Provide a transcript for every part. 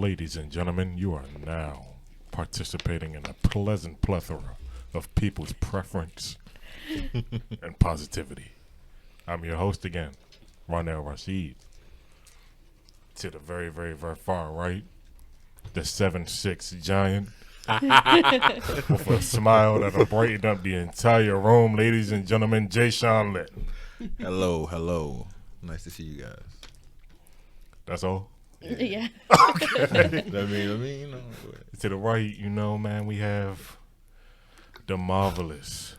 Ladies and gentlemen, you are now participating in a pleasant plethora of people's preference and positivity. I'm your host again, Ronell Rashid. To the very, very, very far right, the 7'6" giant with a smile that'll brighten up the entire room. Ladies and gentlemen, Jay Sean Litton. Hello. Nice to see you guys. That's all? Yeah. Okay. I mean, you know. To the right, you know, man, we have the marvelous,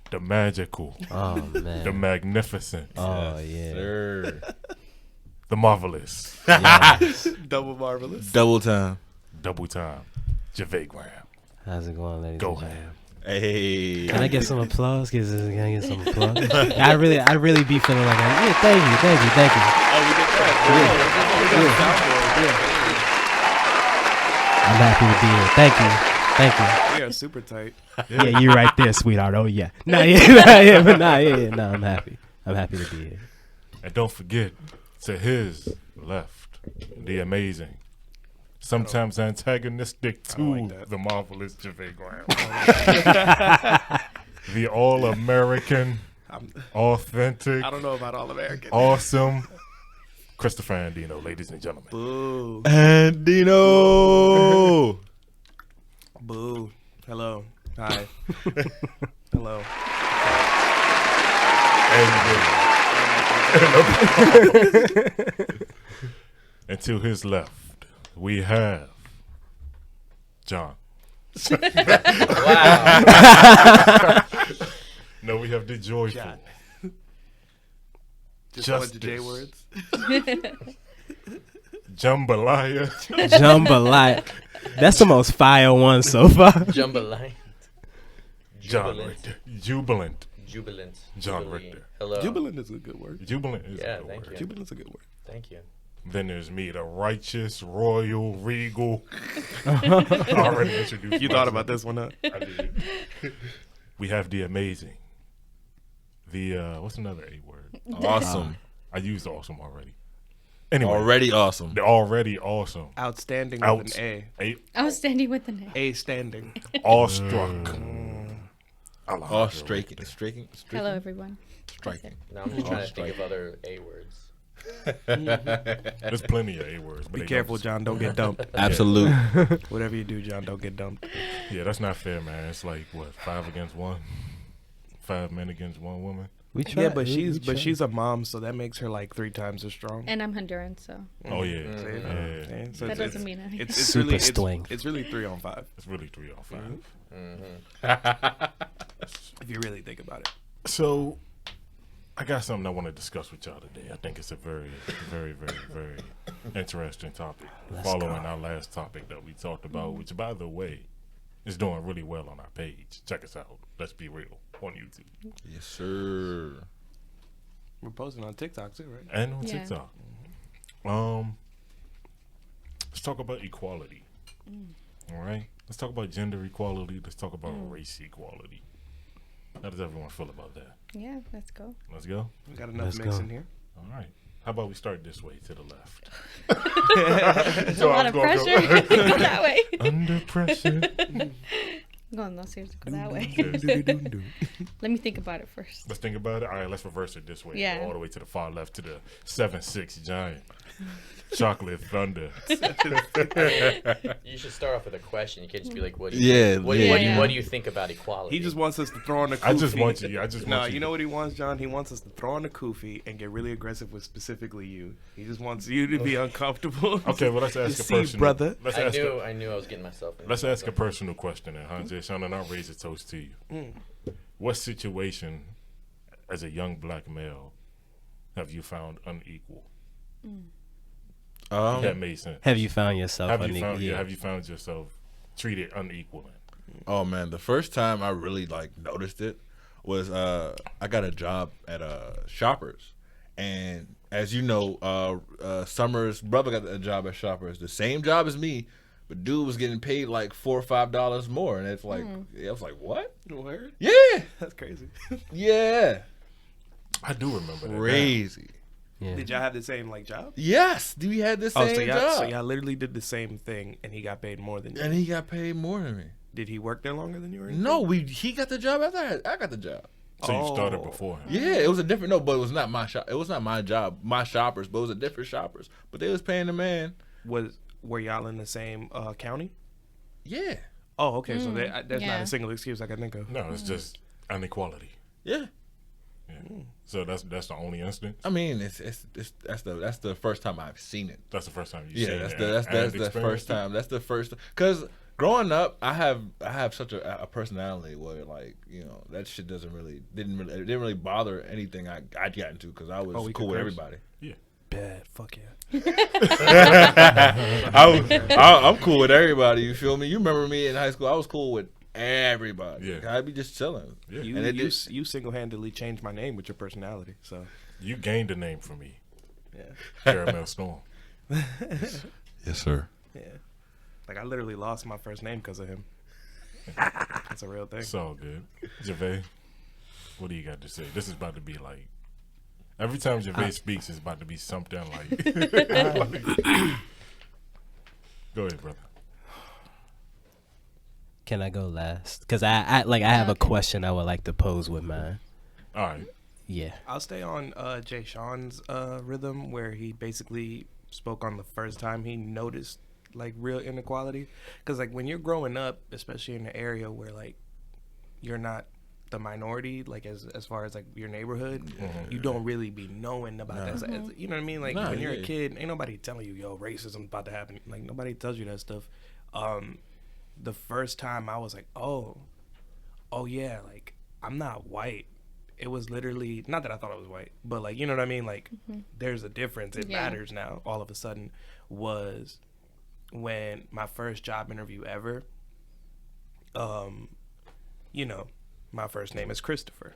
the magical, the magnificent, Sir. the marvelous, Yes. Double marvelous. Double time. double time, Javay Graham. How's it going, ladies Go and ahead. gentlemen? Hey. Can I get some applause? Can I get some applause? I really be feeling like, thank you. Oh, we did that. I'm happy to be here. Thank you. We are super tight. Yeah, you right there, sweetheart. Oh yeah. No, I'm happy. I'm happy to be here. And don't forget, to his left, the amazing, sometimes antagonistic to like the marvelous Javay Graham. The all-American, authentic, I don't know about all American. awesome Christopher and Dino, ladies and gentlemen. Boo. And Dino. Boo. Hello. Hi. Hello. And to his left, we have John. Wow. No, we have the joyful. John. Just a bunch of J Justice. words. Jambalaya. Jambalaya. That's the most fire one so far. Jambalaya. John Jubilant. Richter. Jubilant. Jubilant. John Jubilee. Richter. Hello. Jubilant is a good word. Jubilant is Yeah, a good thank word. you. Jubilant's a good word. Thank you. Then there's me, the righteous, royal, regal. Already introduced. You thought about this one, huh? I did. We have the amazing. The, what's another A word? Awesome. I used awesome already. Anyway. Already awesome. They're already awesome. Outstanding with an A. Outstanding with the name. A standing. Awestruck. All striking. Hello, everyone. Striking. Now I'm just trying to think of other A words. There's plenty of A words. But Be they careful, don't- John. Don't get dumped. Absolute. Whatever you do, John, don't get dumped. Yeah, that's not fair, man. It's like, what, 5 against 1? 5 men against 1 woman? We try, Yeah, but we try. she's a mom, so that makes her like 3 times as strong. And I'm Honduran, so Oh, yeah. See? Yeah. See? So that doesn't mean anything. it's Super really strength. it's really 3 on 5 It's really 3 on 5. if you really think about it. So, I got something I want to discuss with y'all today. I think it's a very, very, very, very interesting topic. Following our last topic that we talked about, which, by the way, is doing really well on our page. Check us out. Let's be real on YouTube Yes, sir. We're posting on TikTok too, right? and on Yeah. TikTok. Let's talk about equality. All right. Let's talk about gender equality. Let's talk about race equality. How does everyone feel about that? yeah, let's go. Let's go. We got enough Let's mix go. in here. All right. How about we start this way to the left? There's a lot of pressure. Go that way. Under pressure. No, seriously, go that way. Do-do-do-do. Let me think about it first. Let's think about it. All right, let's reverse it this way. Yeah. Go all the way to the far left to the 7'6" giant. Chocolate Thunder. You should start off with a question. You can't just be like, "What do Yeah, you, what, yeah. what, do you, what do you think about equality?" He just wants us to throw on the kufi. I just want you. I just No, want you know what he wants, John? He wants us to throw on the kufi and get really aggressive with specifically you. He just wants you to be uncomfortable. Okay, well, let's ask a See, personal. brother. Let's I ask. knew I was getting myself in. Let's ask a personal question, then, huh, Sean, and I'll raise a toast to you. What situation, as a young black male, have you found unequal? That made sense. Have you found yourself Have you unequal? found? Yeah. Have you found yourself treated unequal? Oh man, the first time I really noticed it was I got a job at Shoppers, and as you know, Summer's brother got a job at Shoppers, the same job as me, but dude was getting paid like $4 or $5 more, and it's like I was like, what? Word? Yeah, That's crazy. yeah, I do remember that. crazy. Yeah. Did y'all have the same like job? Yes, we had the same so job. y'all literally did the same thing, and he got paid more than you. And he got paid more than me. Did he work there longer than you were? No, he got the job after I got the job. So you started before him. Yeah, it was a different. No, but it was not my shop. It was not my job. My shoppers, but it was a different shoppers. But they was paying the man. Were y'all in the same county? Yeah, Oh, okay. So there's not Yeah. a single excuse I can think of. No, it's just inequality. yeah. Yeah. So that's the only instance. I mean, that's the first time I've seen it. That's the first time you Yeah, seen that's it the that's and that's the experienced first it? time. That's the first because growing up, I have such a personality where like that shit didn't really bother anything I got into because I was we cool could with curse? everybody. Bad. Fuck yeah. I'm cool with everybody. You feel me? You remember me in high school? I was cool with everybody. Yeah. I'd be just chilling. Yeah. You single-handedly changed my name with your personality. So You gained a name from me, yeah, Caramel Storm. Yes, sir. yeah. Like I literally lost my first name because of him. That's a real thing. It's all good. Gervais, what do you got to say? This is about to be like every time Gervais speaks, it's about to be something like. Go ahead, brother. Can I go last? Because I have a question I would like to pose with mine. All right. Yeah. I'll stay on Jay Sean's rhythm where he basically spoke on the first time he noticed like real inequality. Because like when you're growing up, especially in an area where like you're not the minority, like as far as like your neighborhood, you don't really be knowing about that. You know what I mean? Like when you're a kid, ain't nobody telling you, yo, racism about to happen. Like nobody tells you that stuff. The first time I was like, oh yeah, like I'm not white. It was literally not that I thought I was white, but like you know what I mean. Like there's a difference. It matters now. All of a sudden, was when my first job interview ever. My first name is Christopher,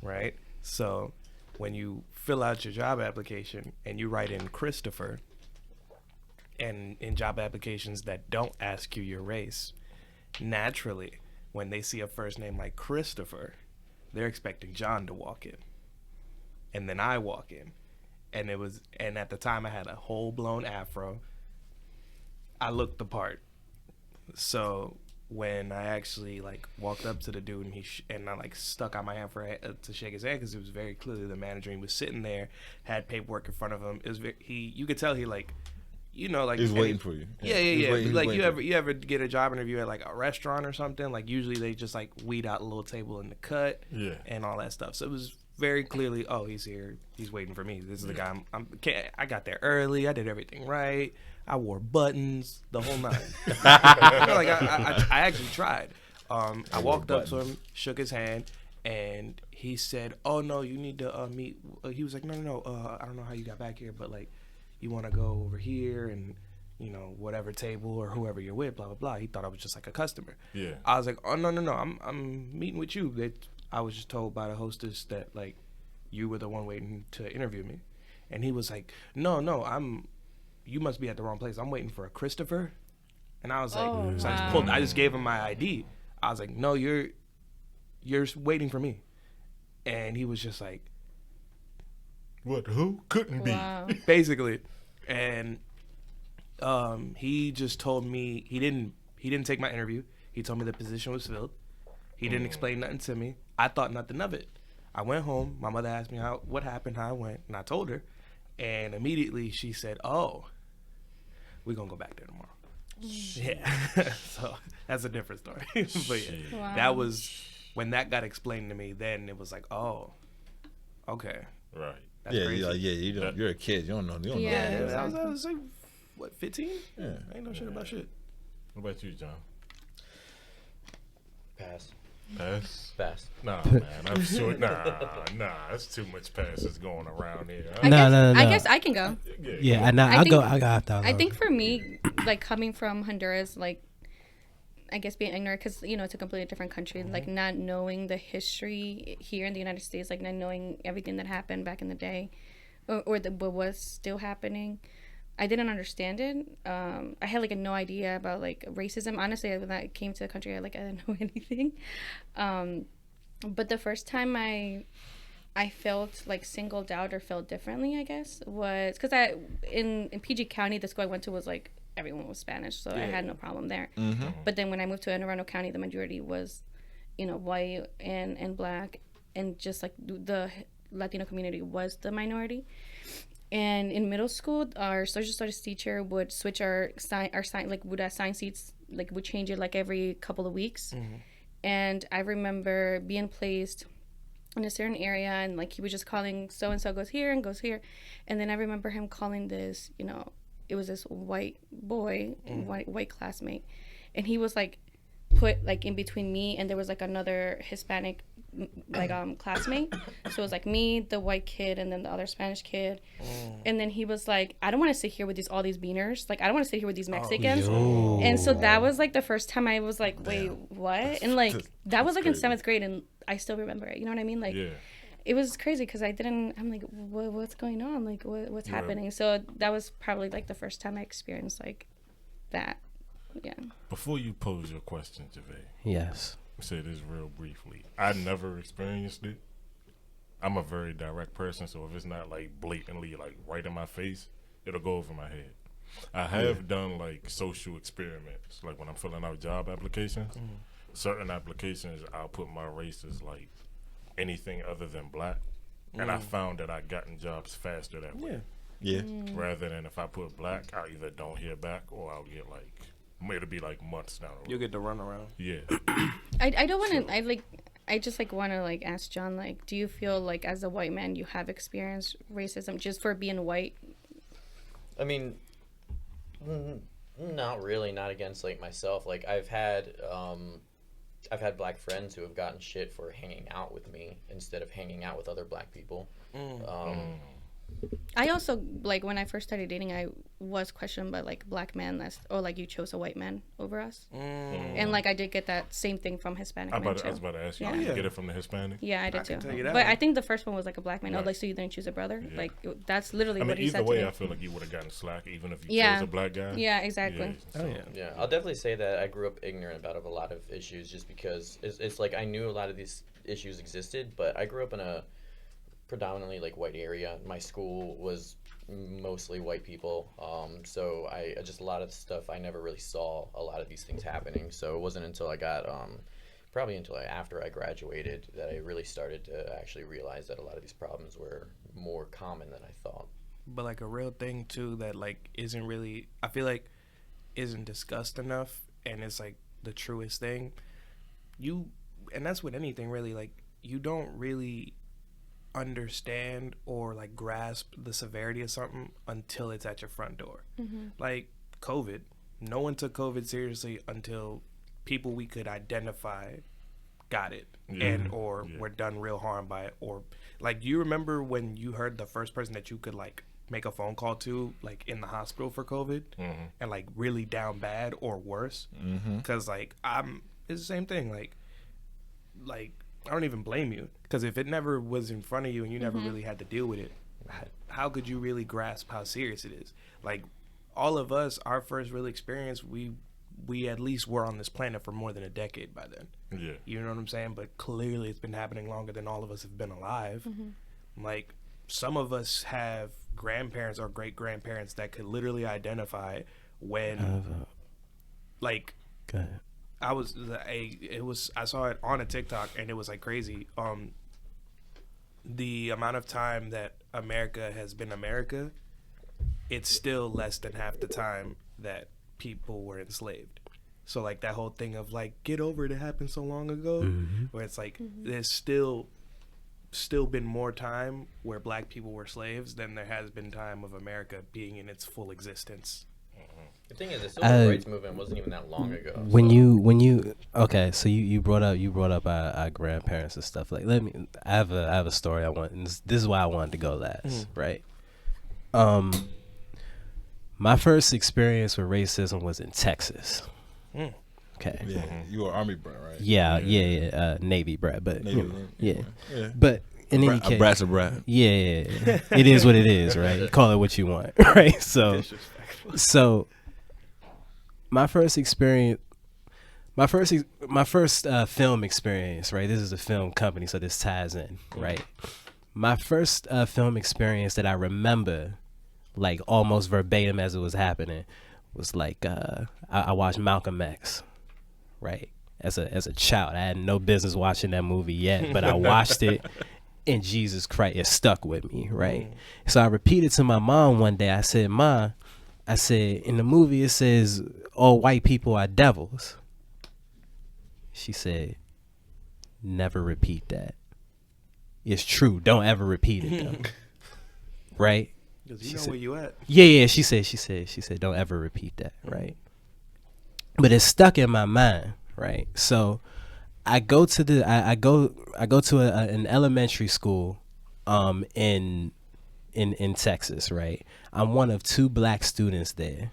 right? So when you fill out your job application and you write in Christopher, and in job applications that don't ask you your race, naturally, when they see a first name like Christopher, they're expecting John to walk in. And then I walk in. And at the time I had a whole blown afro. I looked the part. So when I actually like walked up to the dude and I like stuck out my hand to shake his hand because it was very clearly the manager. He was sitting there, had paperwork in front of him. It was you could tell he like, like He's waiting for you. Yeah. Like you ever get a job interview at like a restaurant or something? Like usually they just like weed out a little table in the cut, and all that stuff. So it was very clearly, oh, he's here. He's waiting for me. This is the guy. I got there early. I did everything right. I wore buttons the whole night. I actually tried. I walked up to him, shook his hand, and he said, "Oh no, you need to meet." He was like, "No. I don't know how you got back here, but like, you want to go over here and whatever table or whoever you're with, blah blah blah." He thought I was just like a customer. Yeah. I was like, "Oh no, I'm meeting with you." I was just told by the hostess that like you were the one waiting to interview me, and he was like, "No, you must be at the wrong place. I'm waiting for a Christopher." And I was like, so I just gave him my ID. I was like, "No, you're waiting for me," and he was just like, What? Who? Couldn't be. basically, and he just told me he didn't take my interview. He told me the position was filled. He didn't explain nothing to me. I thought nothing of it. I went home. My mother asked me what happened, how I went, and I told her. And immediately she said, "Oh, we're gonna go back there tomorrow." Yeah. So that's a different story. But yeah, that was when that got explained to me. Then it was like, oh, okay. Right. That's crazy. You're a kid. You don't know. Yeah. Know. I was like, what, 15? Yeah. I ain't know shit about shit. What about you, John? Pass. Pass? Nah, man. I'm sure. Nah. That's too much passes going around here. No. I guess I can go. Yeah, I'll go after. I think for me, like coming from Honduras, like I guess being ignorant because it's a completely different country. Like not knowing the history here in the United States, like not knowing everything that happened back in the day, or what was still happening. I didn't understand it. I had like no idea about like racism. Honestly, when I came to the country, I didn't know anything. But the first time I I felt like singled out or felt differently, I guess, was because I in PG County, the school I went to was like everyone was Spanish, so I had no problem there. But then when I moved to Anne Arundel County, the majority was, white and black, and just like the Latino community was the minority. And in middle school, our social studies teacher would switch our sign like would assign seats, like would change it like every couple of weeks. And I remember being placed in a certain area, and like he was just calling so and so goes here and goes here, and then I remember him calling this, it was this white boy, white classmate, and he was like put like in between me and there was like another Hispanic like classmate, so it was like me, the white kid, and then the other Spanish kid, and then he was like, I don't want to sit here with all these beaners, like I don't want to sit here with these Mexicans. And so that was like the first time I was like, wait, what? And like that was like in 7th grade, and I still remember it, you know what I mean? Like it was crazy because I'm like, what's going on, like what's happening? So that was probably like the first time I experienced like that. Before you pose your question, Javay, Yes. say this real briefly. I never experienced it. I'm a very direct person, so if it's not like blatantly like right in my face, it'll go over my head. I have done like social experiments, like when I'm filling out job applications. Certain applications, I'll put my race as like anything other than black, and I found that I gotten jobs faster that way. Yeah. Rather than if I put black, I either don't hear back or I'll get like it'll be like months down the road. You'll get to run around. Yeah. I don't want to. I just like want to like ask John, like, do you feel like as a white man you have experienced racism just for being white? I mean, not really. Not against like myself. Like I've had black friends who have gotten shit for hanging out with me instead of hanging out with other black people. I also, like, when I first started dating, I was questioned by, like, black men, or, like, you chose a white man over us. And, like, I did get that same thing from Hispanic men, too. I was about to ask you, Yeah. did you get it from the Hispanic? Yeah, I did, too. tell you that But one. I think the first one was, like, a black man. Right. Oh, like, so you didn't choose a brother? Yeah. Like, that's literally I mean, what he either said way, to me. I feel like you would have gotten slack even if you Yeah. chose a black guy. Yeah, exactly. so- Yeah, I'll definitely say that I grew up ignorant about a lot of issues just because it's like I knew a lot of these issues existed, but I grew up in a predominantly like white area. My school was mostly white people, so I just a lot of stuff I never really saw a lot of these things happening. So it wasn't until I got probably until after I graduated that I really started to actually realize that a lot of these problems were more common than I thought. But like a real thing too that like isn't really, I feel like isn't discussed enough, and it's like the truest thing. And that's with anything really, like you don't really understand or like grasp the severity of something until it's at your front door. Like COVID, no one took COVID seriously until people we could identify got it and or were done real harm by it. Or like, you remember when you heard the first person that you could like make a phone call to like in the hospital for COVID and like really down bad or worse? Because like it's the same thing. Like I don't even blame you, because if it never was in front of you and you never really had to deal with it, how could you really grasp how serious it is? Like all of us, our first real experience, we at least were on this planet for more than a decade by then. Yeah. You know what I'm saying? But clearly it's been happening longer than all of us have been alive. Like some of us have grandparents or great grandparents that could literally identify when like Go ahead. I saw it on a TikTok and it was like crazy. The amount of time that America has been America, it's still less than half the time that people were enslaved. So like that whole thing of like, get over it happened so long ago, where it's like there's still been more time where black people were slaves than there has been time of America being in its full existence. The thing is, the civil rights movement wasn't even that long ago. When you okay, so you brought up our grandparents and stuff. Like, I have a story I want, and this is why I wanted to go last, right? My first experience with racism was in Texas. Okay. Yeah, you were Army brat, right? Yeah. Navy brat, but Navy, yeah. Yeah. But in any A case, brat's a brat. yeah, it is what it is, right? Call it what you want, right? So my first experience, my first film experience, right? This is a film company, so this ties in, right? My first film experience that I remember, like almost verbatim as it was happening, was like I watched Malcolm X, right? As a child, I had no business watching that movie yet, but I watched it, and Jesus Christ, it stuck with me, right? So I repeated to my mom one day. I said, "Ma," I said, "in the movie it says all white people are devils." She said, "Never repeat that. It's true. Don't ever repeat it, though." Right? Because you know where you at. Yeah. She said, "Don't ever repeat that." Right? But it stuck in my mind. Right? So I go to an elementary school, in Texas. Right? I'm one of 2 black students there.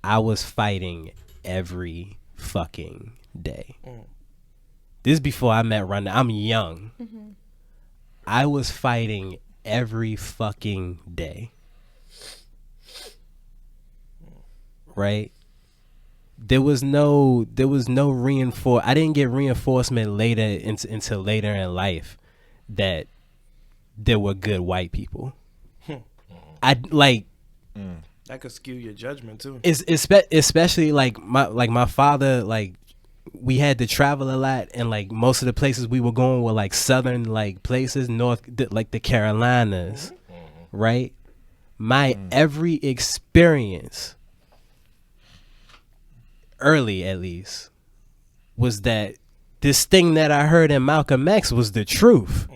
I was fighting every fucking day. This is before I met Rhonda. I'm young. I was fighting every fucking day. Right? There was no I didn't get reinforcement until later in life that there were good white people. That could skew your judgment too. Especially like my father, like we had to travel a lot, and like most of the places we were going were like southern like places, like the Carolinas, right? My every experience, early at least, was that this thing that I heard in Malcolm X was the truth.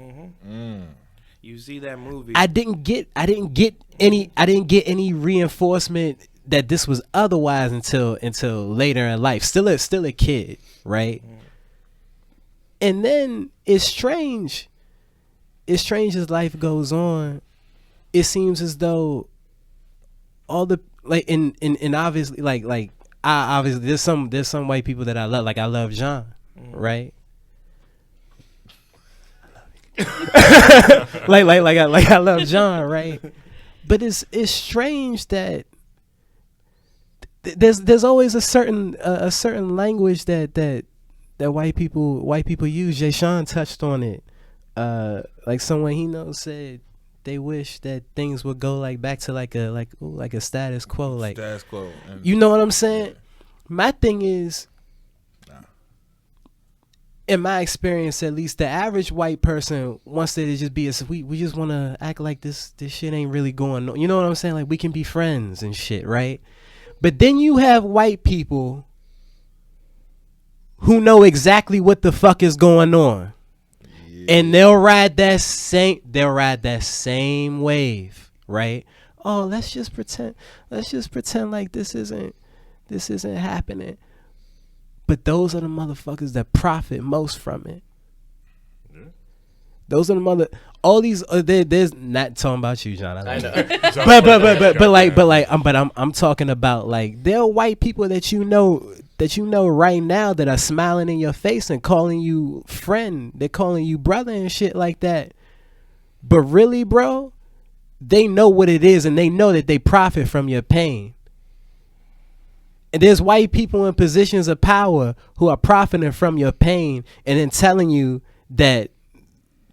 You see that movie? I didn't get any reinforcement that this was otherwise until later in life. Still a kid, right? And then it's strange as life goes on. It seems as though all the like and obviously like I obviously there's some white people that I love. Like I love John, right? like I love John, right? But it's strange that there's always a certain language that white people use. Jay Sean touched on it. Like someone he knows said they wish that things would go like back to like a status quo. Like Status quo. You know what I'm saying? Yeah. My thing is, in my experience, at least, the average white person wants there to just be we just want to act like this shit ain't really going on. You know what I'm saying? Like we can be friends and shit, right? But then you have white people who know exactly what the fuck is going on, and they'll ride that same wave, right? Oh, let's just pretend like this isn't happening. But those are the motherfuckers that profit most from it. Yeah. Those are the all these there's not talking about you, John. I know. but I'm talking about like there are white people that you know right now that are smiling in your face and calling you friend. They're calling you brother and shit like that. But really, bro, they know what it is and they know that they profit from your pain. And there's white people in positions of power who are profiting from your pain and then telling you that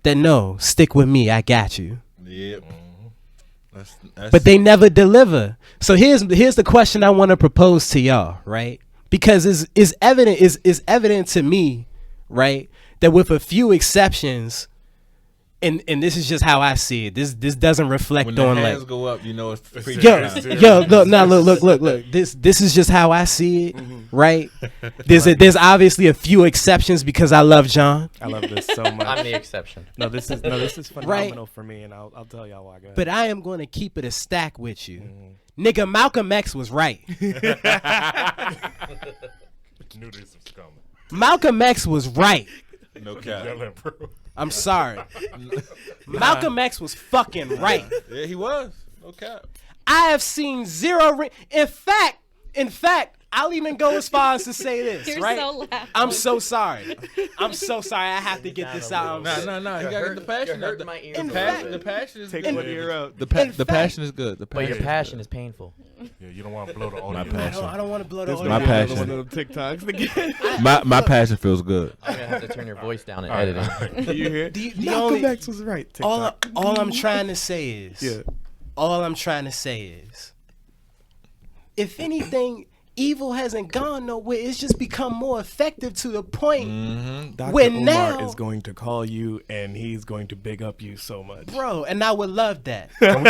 no, stick with me, I got you. Yep. But they never deliver. So here's the question I want to propose to y'all, right? Because it's evident to me, right, that with a few exceptions, and this is just how I see it. This doesn't reflect when on the hands like go up, you know it's pretty look. This is just how I see it, right? There's obviously a few exceptions because I love John. I love this so much. I'm the exception. No, this is phenomenal for me, and I'll tell y'all why. But I am going to keep it a stack with you, nigga. Malcolm X was right. Knew this was coming. Malcolm X was right. No cap. I'm sorry. Malcolm X was fucking right. Yeah, he was. No cap. I have seen zero. In fact, I'll even go as far as to say this, You're right? so loud. I'm so sorry. I'm so sorry. I have to get this out. No. You gotta get the passion. You're hurting my ears. In a fact- little The bit. passion is Take good. one ear out. The fact- passion is good. The But your passion. passion is painful. Yeah, you don't want to blow the audio. My I passion. don't want to blow the This audio. my might be another passion. one of them TikToks again. My passion feels good. I'm gonna have to turn your voice down in All right, editing. all right. Do you hear? The Malcolm only- X was right. TikTok. all I'm trying to say is, Yeah. all I'm trying to say is, if anything, evil hasn't gone nowhere. It's just become more effective to the point Dr. where Umar now, is going to call you and he's going to big up you so much. bro, and I would love that. Can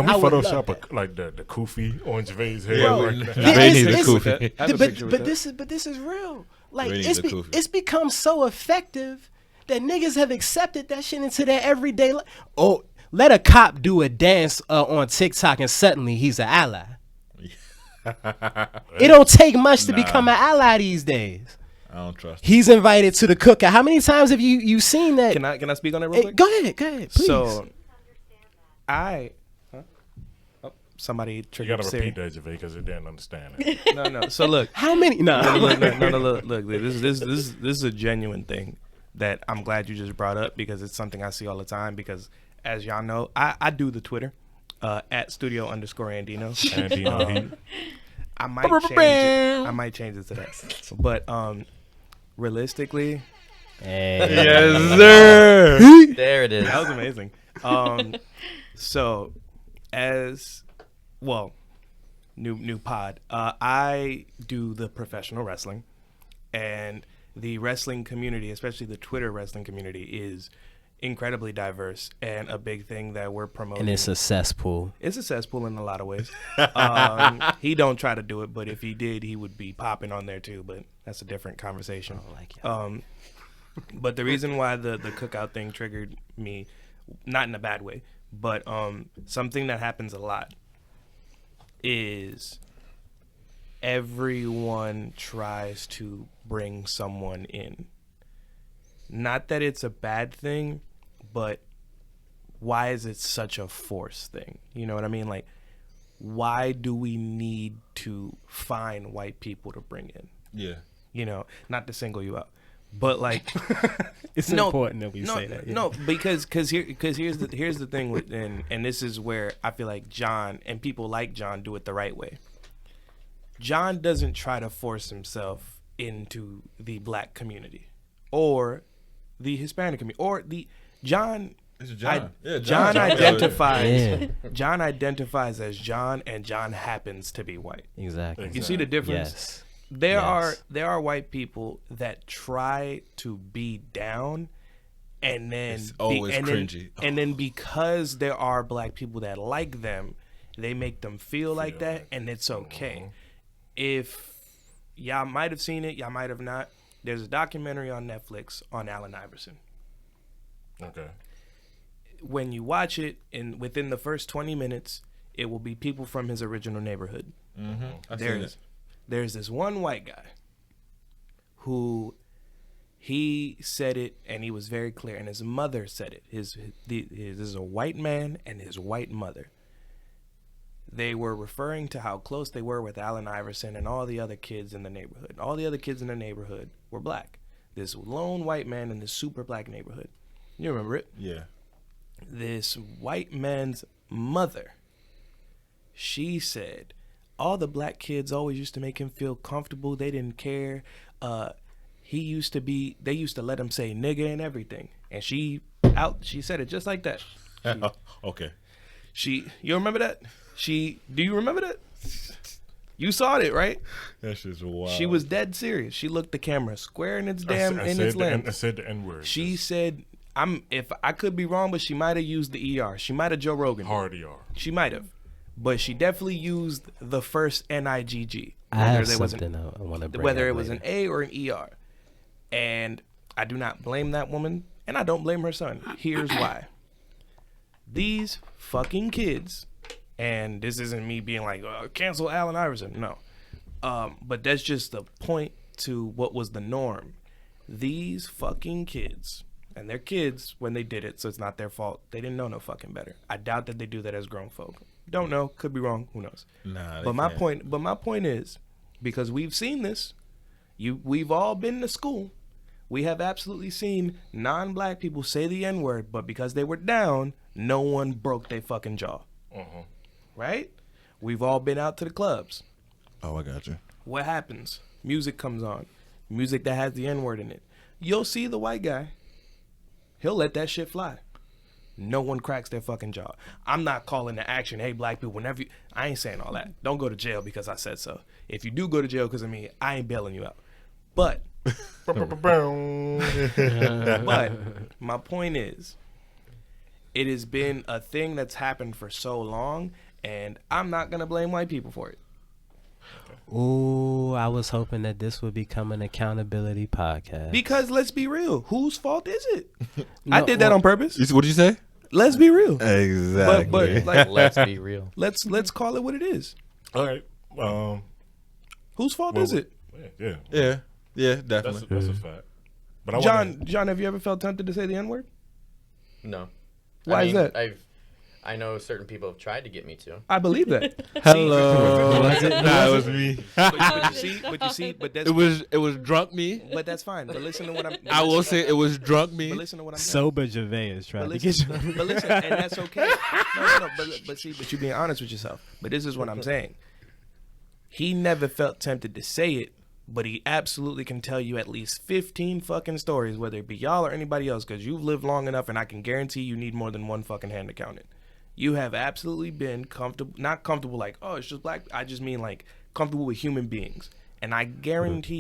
we I would love Photoshop like the Koofy on Gervais' head? Bro, right now? Gervais needs a it's- Koofy. Have a picture with but that. this is real. Like Gervais it's needs a Koofy. it's become so effective that niggas have accepted that shit into their everyday life. Oh, let a cop do a dance on TikTok and suddenly he's an ally. It don't take much to become an ally these days. I don't trust. He's invited to the cookout. How many times have you seen that? Can I speak on that real Hey, quick? go ahead, please. So, somebody You triggered gotta Siri. repeat that, Gervais, because it didn't understand it. No. So look, How many? No. look. This is a genuine thing that I'm glad you just brought up because it's something I see all the time. Because as y'all know, I do the Twitter at @studio_Andino. And you know, he, I might change it to that. But realistically, Yes, sir. There it is. that was amazing. So as well, new pod. I do the professional wrestling, and the wrestling community, especially the Twitter wrestling community, is incredibly diverse and a big thing that we're promoting. And it's a cesspool. It's a cesspool in a lot of ways. He don't try to do it, but if he did, he would be popping on there too. But that's a different conversation. But the reason why the cookout thing triggered me, not in a bad way, but something that happens a lot is everyone tries to bring someone in. Not that it's a bad thing, but why is it such a force thing? You know what I mean? Like, why do we need to find white people to bring in? Yeah. You know, not to single you out, but like, It's No, important that we say that. yeah. no, because here's the thing with and this is where I feel like John and people like John do it the right way. John doesn't try to force himself into the black community or the Hispanic community or the John. It's John. John John. identifies. Yeah. John identifies as John, and John happens to be white. Exactly. You see the difference? Yes. There Yes. are white people that try to be down, and then It's always cringy. and then because there are black people that like them, they make them feel like that, and it's okay. If y'all might have seen it, y'all might have not. There's a documentary on Netflix on Allen Iverson. okay. When you watch it, and within the first 20 minutes, it will be people from his original neighborhood. I've seen it. There's this one white guy who he said it, and he was very clear, and his mother said it. This is a white man and his white mother. They were referring to how close they were with Allen Iverson and all the other kids in the neighborhood. All the other kids in the neighborhood were black. This lone white man in this super black neighborhood. You remember it? Yeah. This white man's mother, she said, all the black kids always used to make him feel comfortable. They didn't care. They used to let him say nigga and everything. And she said it just like that. Okay. You remember that? Do you remember that? You saw it, right? That's just wild. She was dead serious. She looked the camera square in its I lens. said the N word. She said, if I could be wrong, but she might have used the ER. She might have Joe Rogan. hard ER. She might have. But she definitely used the first NIGG. I have Whether there was something I want to bring whether up it was later. an A or an ER. And I do not blame that woman, and I don't blame her son. Here's why. These fucking kids, and this isn't me being like, cancel Allen Iverson. No. But that's just the point to what was the norm. These fucking kids, and they're kids when they did it, so it's not their fault. They didn't know no fucking better. I doubt that they do that as grown folk. Don't know. Could be wrong. Who knows? Nah. But my point is, because we've seen this. We've all been to school. We have absolutely seen non-black people say the N-word, but because they were down, no one broke their fucking jaw. Right? We've all been out to the clubs. Oh, I got you. What happens? Music comes on. Music that has the N-word in it. You'll see the white guy. He'll let that shit fly. No one cracks their fucking jaw. I'm not calling to action, hey, black people, whenever you... I ain't saying all that. Don't go to jail because I said so. If you do go to jail because of me, I ain't bailing you out. But... but my point is, it has been a thing that's happened for so long, and I'm not going to blame white people for it. Ooh, I was hoping that this would become an accountability podcast. Because let's be real, whose fault is it? I did that on purpose. What did you say? Let's be real. Exactly. But like, Let's be real. let's call it what it is. All right. Whose fault is it? Yeah. Yeah, definitely. That's a fact. But I John, have you ever felt tempted to say the N-word? No. Why is that? I know certain people have tried to get me to. I believe that. Hello. Was it? Nah, it was me. But you see, that's It was drunk me. but that's fine. But listen to what I'm. I will say it was drunk me. But listen to what I'm saying. Sober Gervais tried to get you. But listen, and that's okay. No. But you're being honest with yourself. But this is what I'm saying. He never felt tempted to say it, but he absolutely can tell you at least 15 fucking stories, whether it be y'all or anybody else, because you've lived long enough, and I can guarantee you need more than one fucking hand to count it. You have absolutely been comfortable, not comfortable like, oh, it's just black. I just mean like comfortable with human beings. And I guarantee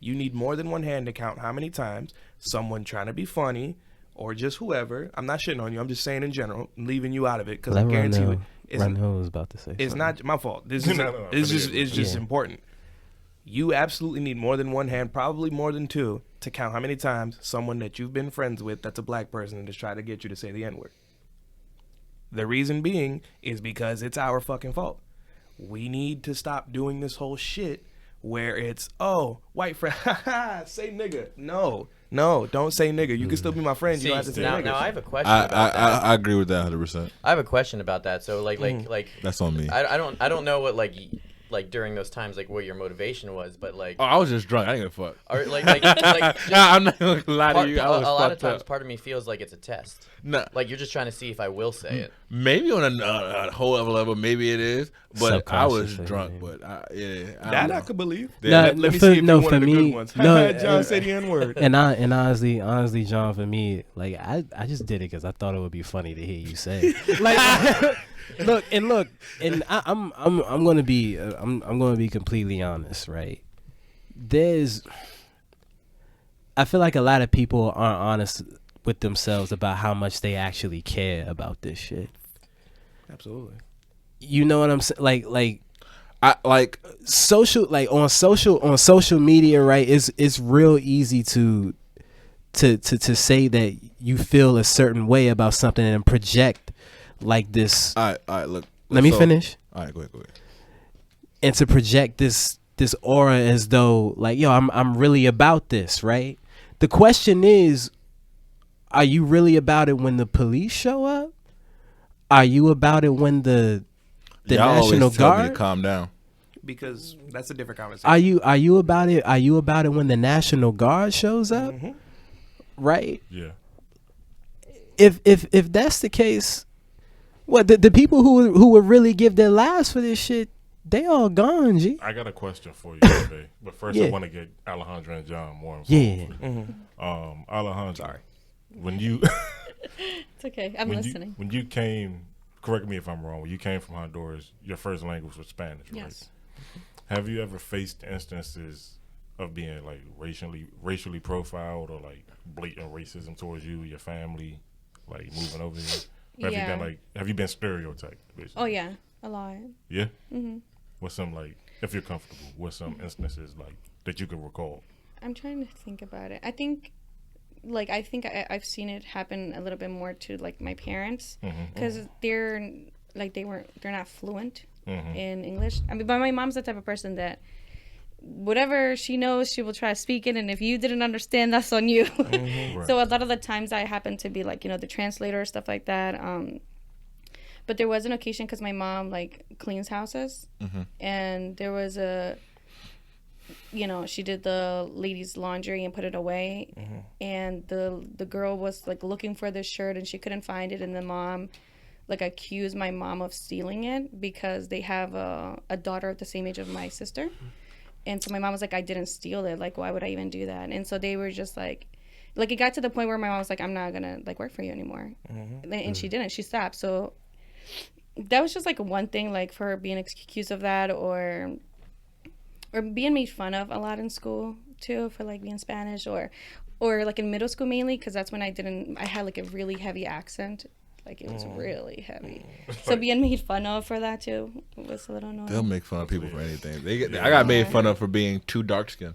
you need more than one hand to count how many times someone trying to be funny or just whoever. I'm not shitting on you. I'm just saying in general, leaving you out of it because I guarantee you. Ron was about to say it's something. not my fault. This is it's just important. You absolutely need more than one hand, probably more than two, to count how many times someone that you've been friends with that's a black person has tried to get you to say the N-word. The reason being is because it's our fucking fault. We need to stop doing this whole shit where it's, oh, white friend, say nigga. No, don't say nigga. You can still be my friend. You don't have to say nigga. Now I have a question about that. I agree with that 100%. I have a question about that. So like That's on me. I don't know what like during those times like what your motivation was, but like Oh, I was just drunk. I ain't gonna fuck. or like just, I'm not gonna lie to you. I was a lot of fucked times up. part of me feels like it's a test. Nah, Like you're just trying to see if I will say it. maybe on a whole other level, maybe it is. But I was Subconsciously, drunk. maybe. But I That don't I know. could believe. Yeah, Let me for- see if no, you're one for of the me- good ones. no, John said the N-word. And honestly, John, for me, like I just did it because I thought it would be funny to hear you say. Like, look, and I'm gonna be completely honest, right? I feel like a lot of people aren't honest with themselves about how much they actually care about this shit. Absolutely. You know what I'm saying? Like. I like Social, like on social media, right? It's real easy to say that you feel a certain way about something and project like this. all right, look. Let me finish. All right, go ahead. And to project this aura as though like, yo, I'm really about this, right? The question is, are you really about it when the police show up? Are you about it when the Y'all National always tell me Guard? to calm down. Because that's a different conversation. Are you about it? Are you about it when the National Guard shows up? Mhm. Right? Yeah. If that's the case, what the people who would really give their lives for this shit, they all gone, G. I got a question for you today. But first Yeah. I want to get Alejandro and John more involved. Yeah. Alejandro. Sorry. When you It's okay. I'm listening. when you came, correct me if I'm wrong, when you came from Honduras, your first language was Spanish, right? Yes. Have you ever faced instances of being like racially profiled or like blatant racism towards you, your family, like moving over here? Have you been stereotyped, basically? Oh yeah, a lot. Yeah? Mm-hmm. What's some, like, if you're comfortable, what's some instances like that you can recall? I'm trying to think about it. I think I've seen it happen a little bit more to like my parents because they're not fluent in English. I mean, but my mom's the type of person that whatever she knows, she will try to speak it, and if you didn't understand, that's on you. Right. So a lot of the times I happen to be like, the translator or stuff like that. But there was an occasion because my mom like cleans houses, and there was she did the lady's laundry and put it away, and the girl was like looking for this shirt and she couldn't find it, and the mom like accused my mom of stealing it because they have a daughter at the same age of my sister. And so my mom was like, I didn't steal it. Like, why would I even do that? And so they were just like it got to the point where my mom was like, I'm not gonna like work for you anymore. And she didn't. She stopped. So that was just like one thing, like for her being accused of that, or being made fun of a lot in school too for like being Spanish, or like in middle school mainly, because that's when I had like a really heavy accent. Like it was really heavy. So being made fun of for that too was a little annoying. They'll make fun of people for anything. I got made fun of for being too dark skinned.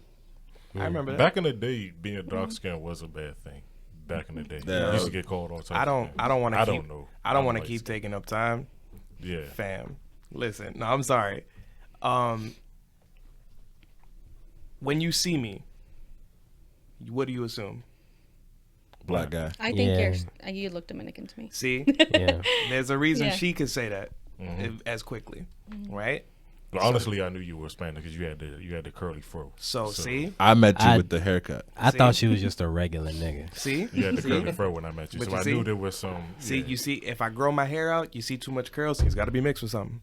I remember that. Back in the day, being dark skinned was a bad thing. Back in the day, Yeah. you used to get called all types. I don't want to I keep. don't know. I don't want to like keep taking up time, Yeah. fam. Listen, no, I'm sorry. When you see me, what do you assume? Black guy. I think Yeah. you look Dominican to me. See, Yeah. there's a reason Yeah. she could say that as quickly, right? But honestly, I knew you were Spanish because you had the curly fro. So see, I met you I- with the haircut. I See? thought she was just a regular nigga. see, You had the curly fro when I met you, But so you I see? knew there was some. see, yeah. you see. If I grow my hair out, you see too much curls. It's got to be mixed with something,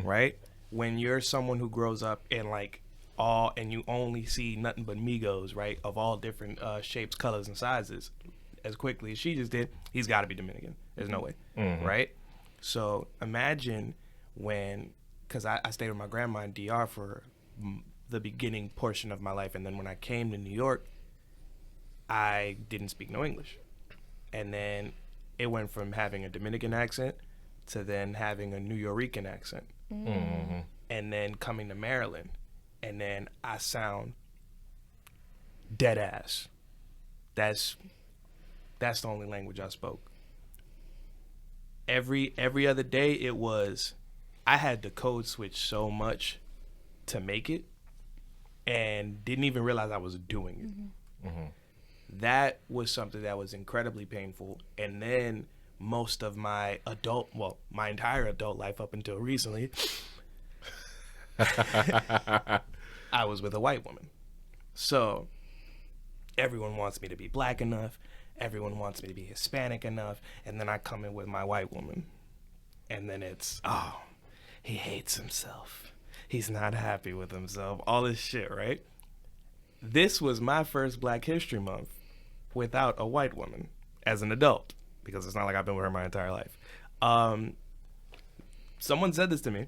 right? When you're someone who grows up in like and you only see nothing but Migos, right, of all different shapes, colors, and sizes, as quickly as she just did, he's got to be Dominican. There's no way, right? So imagine because I stayed with my grandma in DR for the beginning portion of my life, and then when I came to New York, I didn't speak no English, and then it went from having a Dominican accent to then having a New Yorican accent, and then coming to Maryland, and then I sound dead ass. That's the only language I spoke. Every other day it was, I had to code switch so much to make it, and didn't even realize I was doing it. That was something that was incredibly painful. And then most of my entire adult life up until recently, I was with a white woman. So everyone wants me to be black enough. Everyone wants me to be Hispanic enough. And then I come in with my white woman. And then it's, he hates himself. He's not happy with himself. All this shit, right? This was my first Black History Month without a white woman as an adult, because it's not like I've been with her my entire life. Someone said this to me,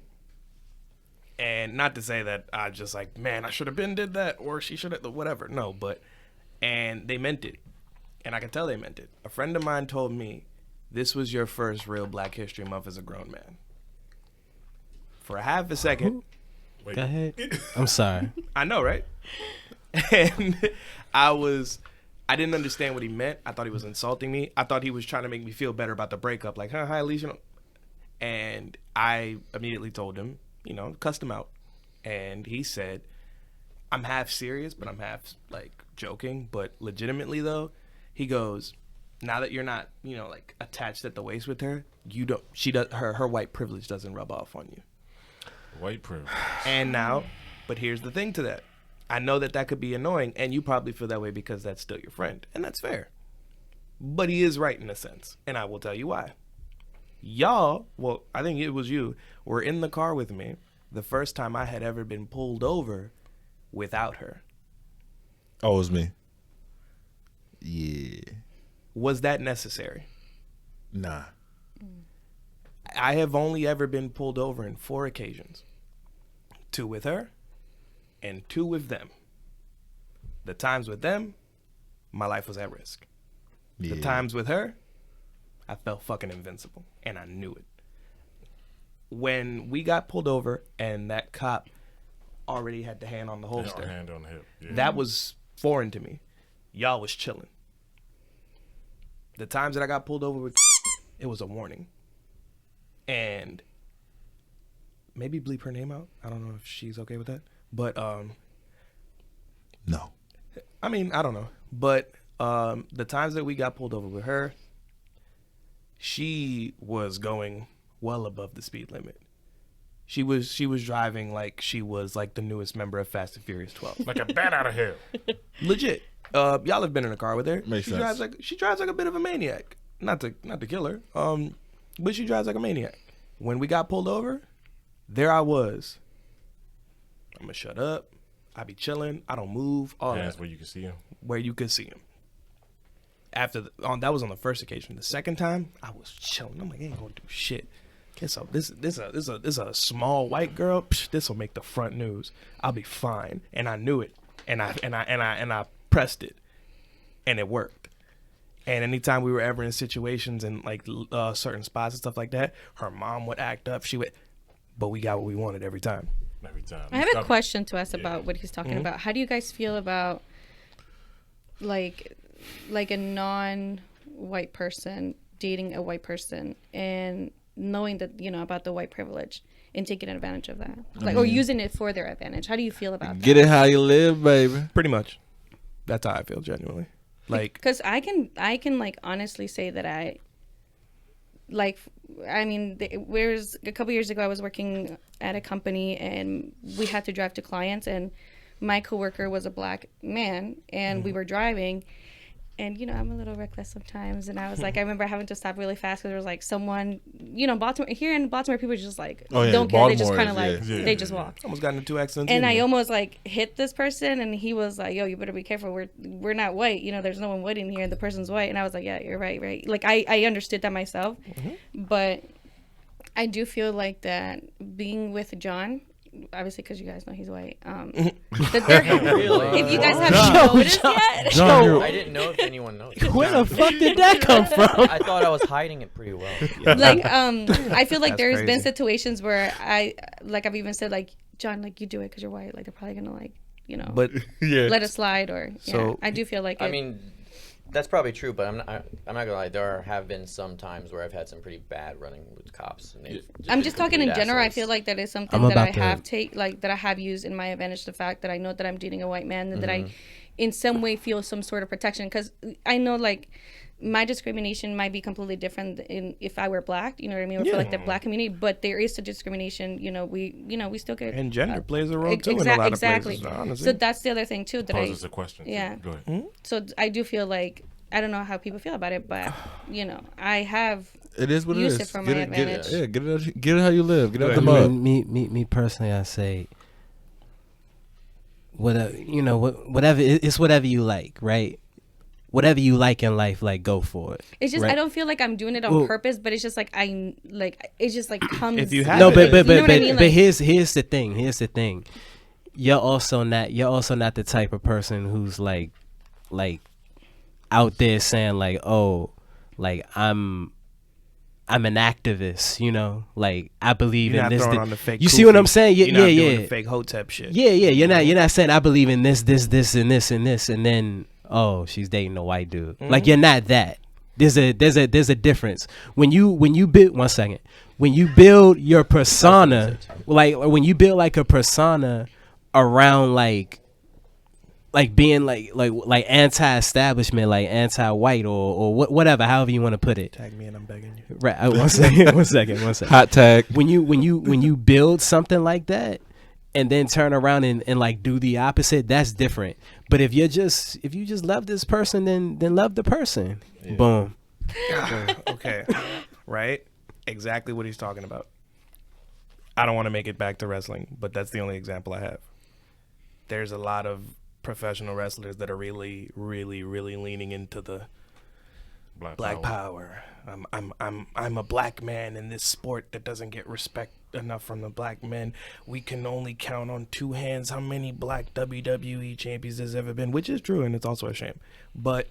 and not to say that I just like, man, I should have been did that, or she should have, whatever. No, and they meant it. And I can tell they meant it. A friend of mine told me, this was your first real Black History Month as a grown man. For a half a second. Wait. Go ahead. I'm sorry. I know, right? And I didn't understand what he meant. I thought he was insulting me. I thought he was trying to make me feel better about the breakup. Like, hi, Alicia. And I immediately told him, cussed him out. And he said, I'm half serious, but I'm half like joking. But legitimately though, he goes, now that you're not, like attached at the waist with her, her white privilege doesn't rub off on you. White privilege. And now, but here's the thing to that. I know that could be annoying, and you probably feel that way because that's still your friend, and that's fair. But he is right in a sense, and I will tell you why. Y'all, I think it was you, were in the car with me the first time I had ever been pulled over without her. Oh, it was me. Yeah. Was that necessary? Nah. I have only ever been pulled over in 4 occasions. 2 with her and 2 with them. The times with them, my life was at risk. Yeah. The times with her, I felt fucking invincible, and I knew it. When we got pulled over and that cop already had the hand on the holster, Hand on the hip. Yeah. that was foreign to me. Y'all was chilling. The times that I got pulled over with, it was a warning. And maybe bleep her name out. I don't know if she's okay with that. But No. I mean, I don't know. But the times that we got pulled over with her, she was going well above the speed limit. She was driving like she was like the newest member of Fast and Furious 12. Like a bat out of hell. Legit. Y'all have been in a car with her. Makes she sense. drives like a bit of a maniac. Not to kill her. But she drives like a maniac. When we got pulled over, there I was. I'm gonna shut up. I be chilling. I don't move. All That's that. where you can see him. Where you could see him. That was on the first occasion. The second time, I was chilling. I'm like, I ain't gonna do shit. Guess so. This is a small white girl. This will make the front news. I'll be fine. And I knew it. And I pressed it, and it worked. And anytime we were ever in situations and like certain spots and stuff like that, her mom would act up. But we got what we wanted every time. Every time. I have a question to ask about what he's talking about. How do you guys feel about like a non-white person dating a white person and knowing that, you know, about the white privilege and taking advantage of that, like, or using it for their advantage? How do you feel about Get that? it how you live, baby. Pretty much. That's how I feel genuinely. Like, Because I can like honestly say that I mean, whereas a couple years ago I was working at a company and we had to drive to clients, and my coworker was a black man, and we were driving, and you know, I'm a little reckless sometimes, and I was like, I remember having to stop really fast because there was like someone, you know, Baltimore people just like don't care, they just kind of like they just walk. almost got into 2 accidents. And I almost like hit this person, and he was like, "Yo, you better be careful. We're not white. You know, there's no one white in here. And the person's white." And I was like, "Yeah, you're right." Like I understood that myself, but I do feel like that being with John, obviously because you guys know he's white. That Really? if you guys haven't noticed yet, John, I didn't know if anyone knows. Where the fuck did that come from? I thought I was hiding it pretty well. like I feel like That's there's been crazy. situations where I've even said like, John, like, you do it because you're white. Like they're probably gonna like, you know, But Yeah. let it slide, or So- I do feel like I mean, that's probably true, but I'm not gonna lie. There have been some times where I've had some pretty bad running with cops. And I'm just talking in general. I feel like that is something that I have that I have used in my advantage. The fact that I know that I'm dating a white man, and that I, in some way, feel some sort of protection, because I know like my discrimination might be completely different if I were black. You know what I mean? Or for like the black community, but there is a discrimination. You know, we still get and gender plays a role too in a lot of places. Honestly. So that's the other thing too that poses a question. Yeah. Go ahead. So I do feel like, I don't know how people feel about it, but you know, I have It is what it used is. it for my advantage. Get it how you live. Get out the mud. Me personally, I say, whatever, you know, whatever, it's whatever you like, right? Whatever you like in life, like, go for it. It's just right? I don't feel like I'm doing it on purpose, but it's just like it just like comes. If you have No, it. but You know what I mean? but Like- here's the thing. You're also not the type of person who's like out there saying like, oh, like I'm an activist, you know, like I believe You're in not this. throwing on the fake You see what kufi. I'm saying? You're not doing Yeah. the fake hotep shit. Yeah. You're not saying I believe in this, and this, and this, and then she's dating a white dude. Like you're not that. There's a difference when you build. One second. When you build your persona, like when you build like a persona around like being like anti-establishment, like anti-white, or whatever, however you want to put it. Tag me and I'm begging you. Right. One second. Hot tag. When you build something like that and then turn around and like do the opposite, that's different. But if you just love this person, then love the person. Yeah. Boom. Okay. Right? Exactly what he's talking about. I don't want to make it back to wrestling, but that's the only example I have. There's a lot of professional wrestlers that are really, really, really leaning into the black power. I'm a black man in this sport that doesn't get respect enough from the black men. We can only count on 2 hands how many black WWE champions there's ever been, which is true, and it's also a shame. But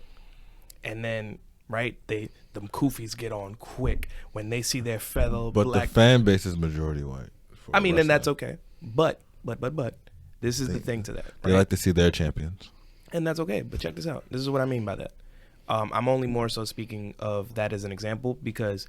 and then right, them koofies get on quick when they see their fellow But black. the fan base is majority white. I mean, and that's okay. But this is the thing to that. They like to see their champions. And that's okay. But check this out. This is what I mean by that. I'm only more so speaking of that as an example because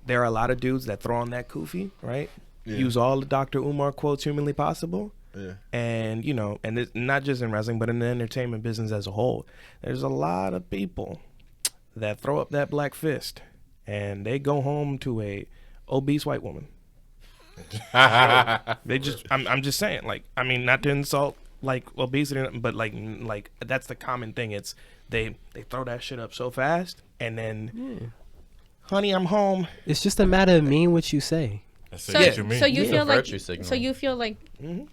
there are a lot of dudes that throw on that kufi, right? Yeah. Use all the Dr. Umar quotes humanly possible. Yeah. And, you know, and it's not just in wrestling, but in the entertainment business as a whole. There's a lot of people that throw up that black fist and they go home to a obese white woman. They just, I'm just saying, like, I mean, not to insult like obesity, but like that's the common thing. It's they throw that shit up so fast, and then, honey, I'm home. It's just a matter of mean what you say. That's So, what you mean. so you It's a feel like virtue signal. so you feel like Mhm.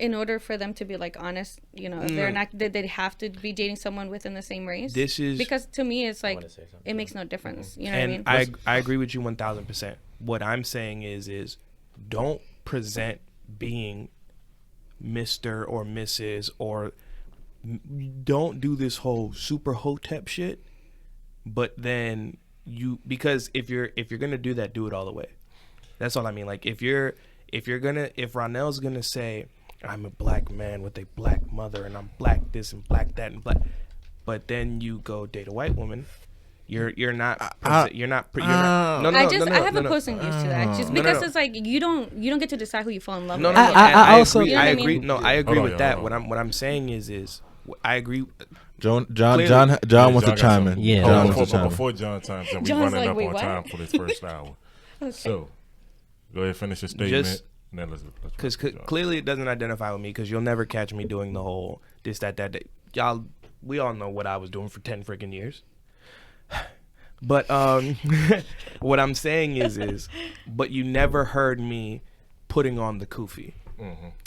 in order for them to be like honest, you know, if they're not, they have to be dating someone within the same race. This is Because to me, it's like wanna say something. it makes no difference. You know and what I mean? I agree with you 1,000%. What I'm saying is don't present being Mr. or Mrs. or don't do this whole super hotep shit. But then because if you're gonna do that, do it all the way. That's all I mean. Like if Ronell's gonna say I'm a black man with a black mother and I'm black this and black that and black, but then you go date a white woman. You're not no I have no. opposing views to that, just No, because no. it's like you don't get to decide who you fall in love No, with. no, no. I and also- agree. You know what I I agree. mean? No, I agree Hold on, with that. hold on. What I'm saying is I agree. John Clearly- wants to John chime got in. Yeah. Hold John on, wants to chime in. before John chimes in, we're John's running like, up "Wait, on what?" time for this first hour. Okay. So, go ahead, finish your statement, Just- and then let's Because John. clearly it doesn't identify with me. Because you'll never catch me doing the whole this, that. Y'all, we all know what I was doing for 10 freaking years. But what I'm saying is, but you never heard me putting on the kufi.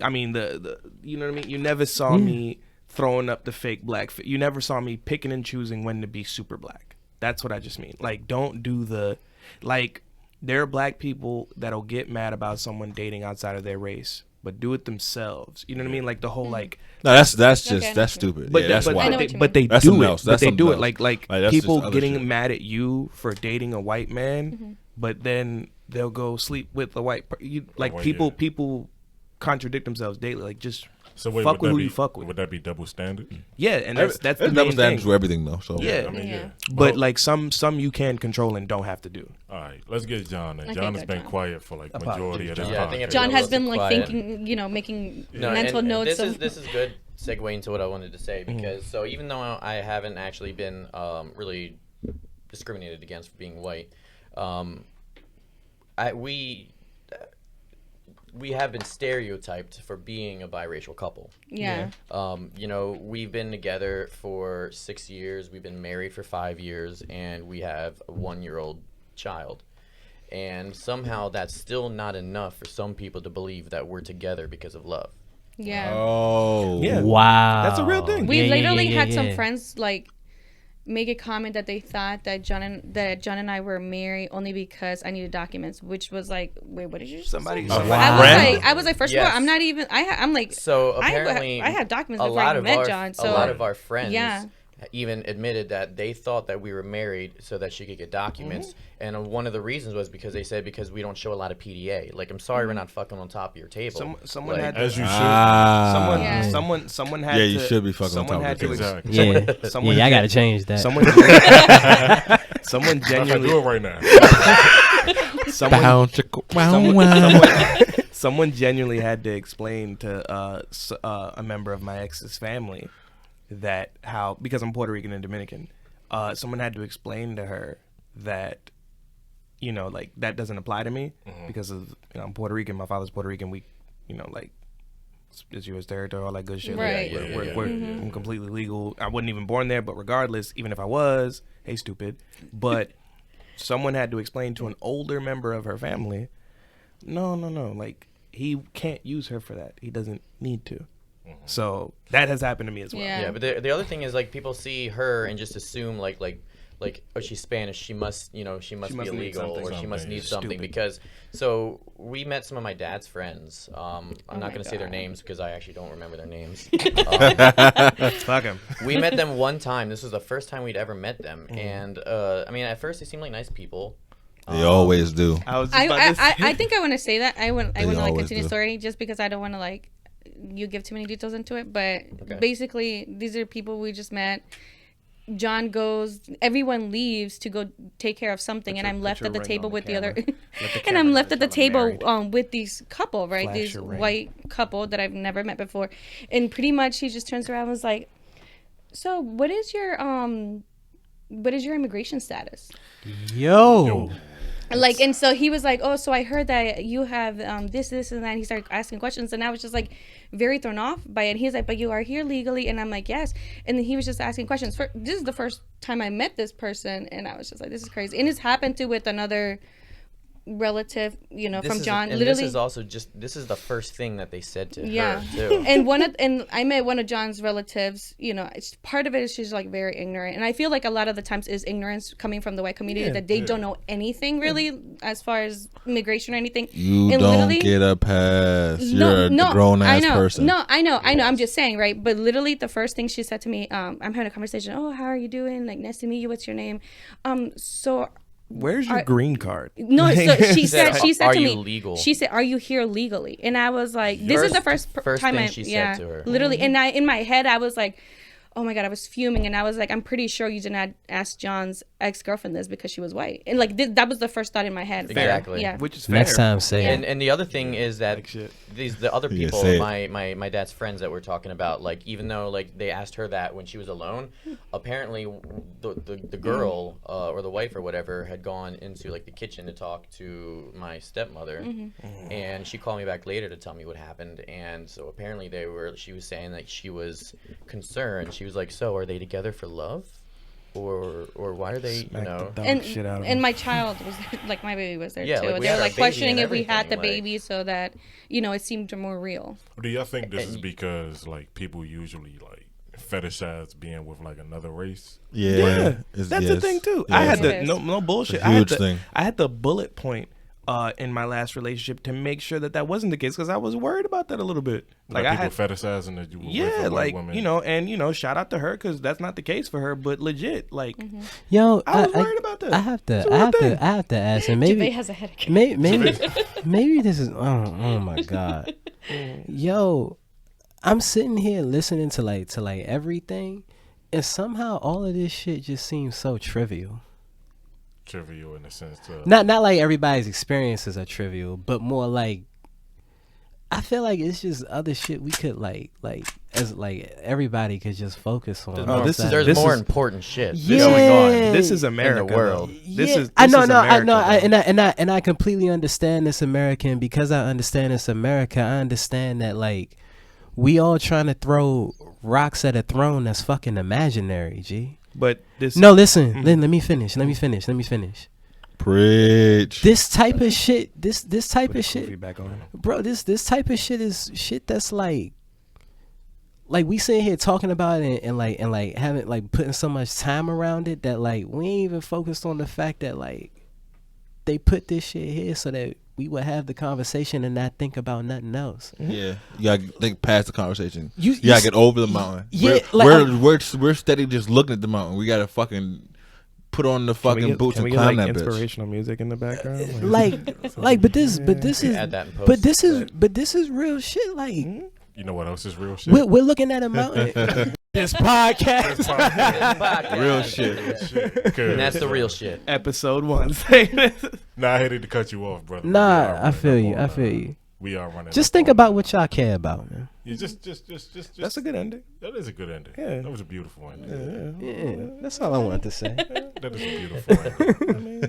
I mean the you know what I mean. You never saw me throwing up the fake black. You never saw me picking and choosing when to be super black. That's what I just mean. Like, don't do the like. There are black people that'll get mad about someone dating outside of their race, but do it themselves. You know what I mean? Like the whole like. No, that's just Okay, I know that's what you mean. stupid. But Yeah, that's I know why. what you but they That's do something it. else. But That's they do something it else. like Like, that's people just other getting shit. mad at you for dating a white man, Mm-hmm. but then they'll go sleep with a white. Like well, people, yeah. people contradict themselves daily. Like just So wait, fuck would with that who be, you fuck with. Would that be double standard? Yeah, and that's the double main standards thing. for everything though. So Yeah. I mean, Yeah. yeah. But Well, like some you can control and don't have to do. all right, let's get John. And Okay, John has go, been John. quiet for like majority of this Yeah, I think podcast. everyone John has else been is like quiet. thinking, you know, making No, mental and notes. this is good segue into what I wanted to say because so even though I haven't actually been really discriminated against for being white, we have been stereotyped for being a biracial couple. yeah. You know, we've been together for 6 years, we've been married for 5 years, and we have a 1-year-old child. And somehow that's still not enough for some people to believe that we're together because of love. Yeah. Oh. Yeah. Wow. That's a real thing. We Yeah, yeah, literally yeah, had yeah, some yeah. friends like make a comment that they thought that John and I were married only because I needed documents, which was like, wait, what did you just Somebody. say? somebody- I was like, first of all, Yes. I'm not even. I'm like, So apparently, I have documents a before I lot even of met our John. So a lot of our friends Yeah. even admitted that they thought that we were married so that she could get documents. And one of the reasons was because they said because we don't show a lot of PDA. Like, I'm sorry, we're not fucking on top of your table. Someone Like, had to, As you should. someone, Yeah. someone had Yeah, to. you should be fucking on Someone top had of to. the Exactly. Yeah. Someone yeah, I had- gotta change that. Someone. Someone I'm not gonna genuinely. do it right now. Someone, Bow, chicka, wow, someone, wow. someone genuinely had to explain to a member of my ex's family that how, because I'm Puerto Rican and Dominican, someone had to explain to her that, you know, like that doesn't apply to me because of, you know, I'm Puerto Rican, my father's Puerto Rican, we, you know, like it's U.S. territory, all that good shit. Right. Like, I'm completely legal. I wasn't even born there, but regardless, even if I was, hey, stupid. But someone had to explain to an older member of her family, no, like he can't use her for that. He doesn't need to. So that has happened to me as well. Yeah. Yeah, but the other thing is like people see her and just assume like oh, she's Spanish, she must be must need illegal something. or she must Something need something stupid. because so we met some of my dad's friends. I'm my not gonna say their God. names because I actually don't remember their names. Fuck him. We met them one time. This was the first time we'd ever met them, and I mean at first they seemed like nice people. They always do. I was just about to say. I think I want to say that. I want to like always continue the do. story just because I don't want to like you give too many details into it. But basically, these are people we just met. John goes. Everyone leaves to go take care of something, and I'm left at the table with the other. And I'm left at the table with these couple, right? Flash These your ring. white couple that I've never met before, and pretty much he just turns around and was like, "So what is your immigration status?" Yo. Like, and so he was like, oh, so I heard that you have this, and that. And he started asking questions, and I was just like very thrown off by it. And he's like, but you are here legally, and I'm like, yes. And then he was just asking questions. This is the first time I met this person, and I was just like, this is crazy. And it's happened to with another relative, you know, from John. And literally, this is also this is the first thing that they said to yeah. her too. And I met one of John's relatives. You know, part of it is she's like very ignorant, and I feel like a lot of the times is ignorance coming from the white community that they don't know anything really as far as immigration or anything. You and don't get a pass. You're a grown ass person. No, I know. I'm just saying, right? But literally, the first thing she said to me, I'm having a conversation. Oh, how are you doing? Like, nice to meet you. What's your name? So. Where's your green card? No, so she said are to you me, legal? she said, are you here legally? And I was like, this is the first time thing she said to her. Literally. And in my head, I was like, oh my God, I was fuming. And I was like, I'm pretty sure you did not ask John's ex-girlfriend this because she was white. And like, that was the first thought in my head. Exactly. Yeah. Which is fair. Next time, say it. And the other thing is that the other Yeah, people, say it. my dad's friends that we're talking about, like even though like they asked her that when she was alone, apparently the girl or the wife or whatever had gone into like the kitchen to talk to my stepmother, and she called me back later to tell me what happened. And so apparently she was saying that she was concerned. She was like, so are they together for love? Or why are they, you know? And my child was like, my baby was there Yeah, too. like, we They had were our like baby questioning and if we had the everything, like- baby so that, you know, it seemed more real. Do y'all think this is because like people usually like fetishize being with like another race? Yeah, It's- that's yes. the thing too. Yeah. I had It the is. no bullshit. It's a huge thing. I had the bullet point in my last relationship to make sure that wasn't the case because I was worried about that a little bit. Like I people had, fetishizing that you were with yeah, a white like woman. you know, and shout out to her because that's not the case for her, but legit, like Yo, I was worried about that. I have It's to, a I real have to, thing. I have to ask, and Jave maybe, has a headache. maybe this is. Oh my God, yo, I'm sitting here listening to like everything, and somehow all of this shit just seems so trivial. Trivial in the sense of Not like everybody's experiences are trivial, but more like I feel like it's just other shit we could like as like everybody could just focus on. There's more important shit Yeah. going on. This is America, in the world. though. This Yeah, is I know, this is no, I America, know, though. and I completely understand this America, and because I understand this America, I understand that like we all trying to throw rocks at a throne that's fucking imaginary, G. But this No, listen, let me finish. Preach. This type of shit, this type of Goofy shit, back on. bro. This type of shit is shit that's like we sitting here talking about it and like having like putting so much time around it that like we ain't even focused on the fact that like they put this shit here so that we would have the conversation and not think about nothing else. Yeah, you gotta think past the conversation. You- You gotta get over the mountain. Yeah, we're steady just looking at the mountain. We gotta fucking put on the fucking boots Can and we get climb like that bitch. inspirational music in the background? But this is Add that in post. but this is real shit. Like you know what else is real shit? we're looking at a mountain. This podcast. Real shit. And that's the real shit. Episode 1. Nah, I hated to cut you off, brother. Nah, I feel you. We are running. Just think about what y'all care about, man. Yeah, just. That's a good ending. That is a good ending. Yeah. That was a beautiful ending. Yeah, that's all I wanted to say. That is a beautiful ending.